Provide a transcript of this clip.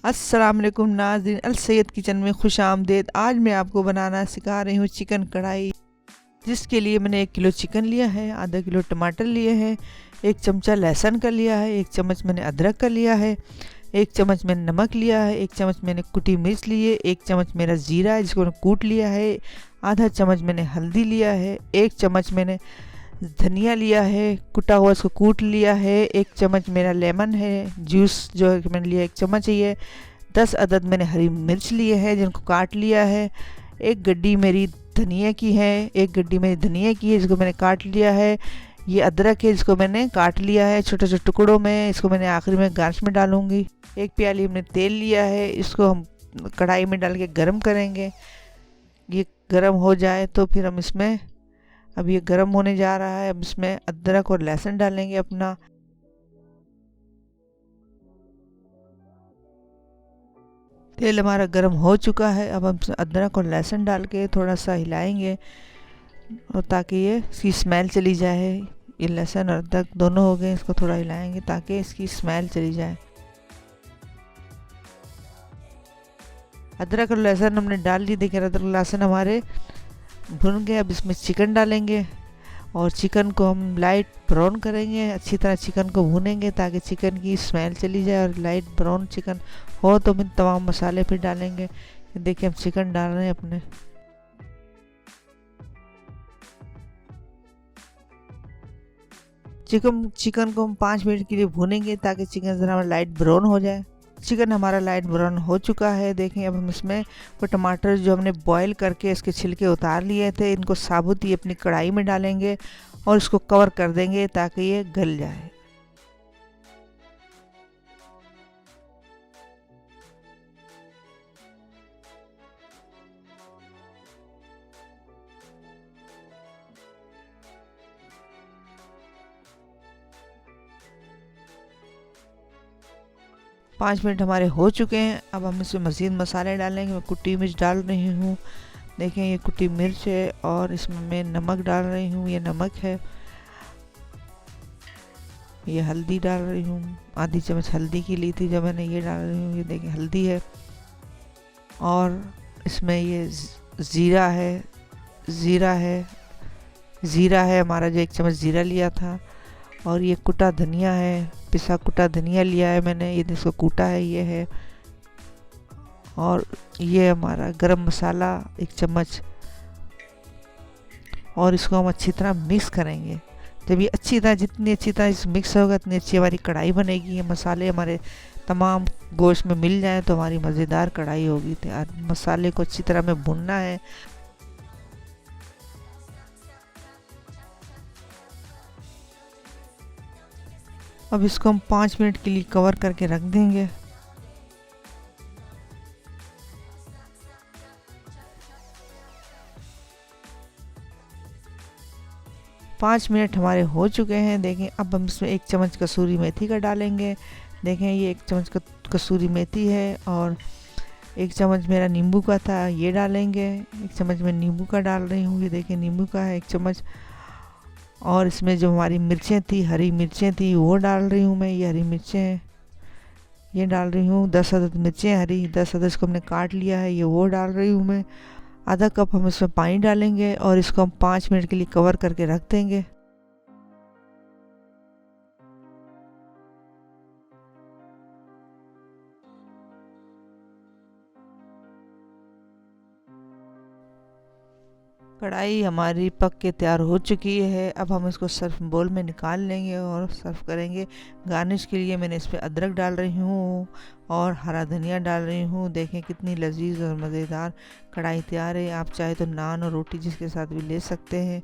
अस्सलाम वालेकुम नाज़रीन, अल सैयद किचन में खुश आमदेद। आज मैं आपको बनाना सिखा रही हूँ चिकन कढ़ाई, जिसके लिए मैंने 1 किलो चिकन लिया है, आधा किलो टमाटर लिए हैं, 1 चमचा लहसुन का लिया है, 1 चम्मच मैंने अदरक का लिया है, 1 चम्मच मैंने नमक लिया है, 1 चम्मच मैंने कुटी मिर्च ली है, 1 चम्मच मेरा ज़ीरा है जिसको मैंने कूट लिया है, आधा चम्मच मैंने हल्दी लिया है, 1 चम्मच मैंने धनिया लिया है कुटा हुआ, इसको कूट लिया है, 1 चम्मच मेरा लेमन है जूस जो है मैंने लिया 1 चम्मच ही है, 10 अदद मैंने हरी मिर्च लिए हैं जिनको काट लिया है, 1 गड्डी मेरी धनिया की है, 1 गड्डी मेरी धनिया की है जिसको मैंने काट लिया है। ये अदरक है जिसको मैंने काट लिया है छोटे छोटे टुकड़ों में, इसको मैंने आखिरी में गार्निश में डालूंगी। 1 प्याली हमने तेल लिया है, इसको हम कढ़ाई में डाल के गर्म करेंगे। ये गर्म हो जाए तो फिर हम इसमें, अब ये गर्म होने जा रहा है, अब इसमें अदरक और लहसुन डालेंगे अपना। तेल हमारा गर्म हो चुका है, अब हम इसमें अदरक और लहसुन डाल के थोड़ा सा हिलाएंगे और ताकि ये इसकी स्मेल चली जाए। ये लहसुन और अदरक दोनों हो गए, इसको थोड़ा हिलाएंगे ताकि इसकी स्मेल चली जाए। अदरक और लहसुन हमने डाल ली, देखिए अदरक लहसुन हमारे भुन गए। अब इसमें चिकन डालेंगे और चिकन को हम लाइट ब्राउन करेंगे, अच्छी तरह चिकन को भूनेंगे ताकि चिकन की स्मेल चली जाए। और लाइट ब्राउन चिकन हो तो फिर तमाम मसाले फिर डालेंगे। देखिए हम चिकन डाल रहे हैं अपने। चिकन को हम 5 मिनट के लिए भूनेंगे ताकि चिकन ज़रा लाइट ब्राउन हो जाए। चिकन हमारा लाइट ब्राउन हो चुका है। देखें अब हम इसमें वो टमाटर जो हमने बॉईल करके इसके छिलके उतार लिए थे, इनको साबुत ही अपनी कढ़ाई में डालेंगे और इसको कवर कर देंगे ताकि ये गल जाए। पाँच मिनट हमारे हो चुके हैं। अब हम इसमें मज़ीद मसाले डालेंगे। मैं कुटी मिर्च डाल रही हूँ, देखें ये कुटी मिर्च है, और इसमें मैं नमक डाल रही हूँ, ये नमक है। ये हल्दी डाल रही हूँ, आधी चम्मच हल्दी की ली थी जो मैंने, ये डाल रही हूँ, ये देखिए हल्दी है। और इसमें ये ज़ीरा है, ज़ीरा है हमारा जो 1 चम्मच ज़ीरा लिया था। और ये कुटा धनिया है, पिसा कुटा धनिया लिया है मैंने, ये इसको कूटा है, ये है। और ये हमारा गरम मसाला 1 चम्मच, और इसको हम अच्छी तरह मिक्स करेंगे। जब ये अच्छी तरह, जितनी अच्छी तरह इस मिक्स होगा उतनी अच्छी हमारी कढ़ाई बनेगी। ये मसाले हमारे तमाम गोश्त में मिल जाए तो हमारी मज़ेदार कढ़ाई होगी तैयार। मसाले को अच्छी तरह में भुनना है। अब इसको हम 5 मिनट के लिए कवर करके रख देंगे। पाँच मिनट हमारे हो चुके हैं। देखें अब हम इसमें 1 चम्मच कसूरी मेथी का डालेंगे। देखें ये 1 चम्मच कसूरी मेथी है, और 1 चम्मच मेरा नींबू का था, ये डालेंगे। 1 चम्मच मैं नींबू का डाल रही हूँ, ये देखें नींबू का है 1 चम्मच। और इसमें जो हमारी मिर्चें थी, हरी मिर्चें थी, वो डाल रही हूँ मैं, ये हरी मिर्चें हैं, ये डाल रही हूँ। 10 अदद मिर्चें हरी, 10 अदद इसको हमने काट लिया है, ये वो डाल रही हूँ मैं। आधा कप हम इसमें पानी डालेंगे और इसको हम 5 मिनट के लिए कवर करके रख देंगे। कढ़ाई हमारी पक के तैयार हो चुकी है। अब हम इसको सर्व बोल में निकाल लेंगे और सर्व करेंगे। गार्निश के लिए मैंने इस पर अदरक डाल रही हूँ और हरा धनिया डाल रही हूँ। देखें कितनी लजीज और मज़ेदार कढ़ाई तैयार है। आप चाहे तो नान और रोटी जिसके साथ भी ले सकते हैं।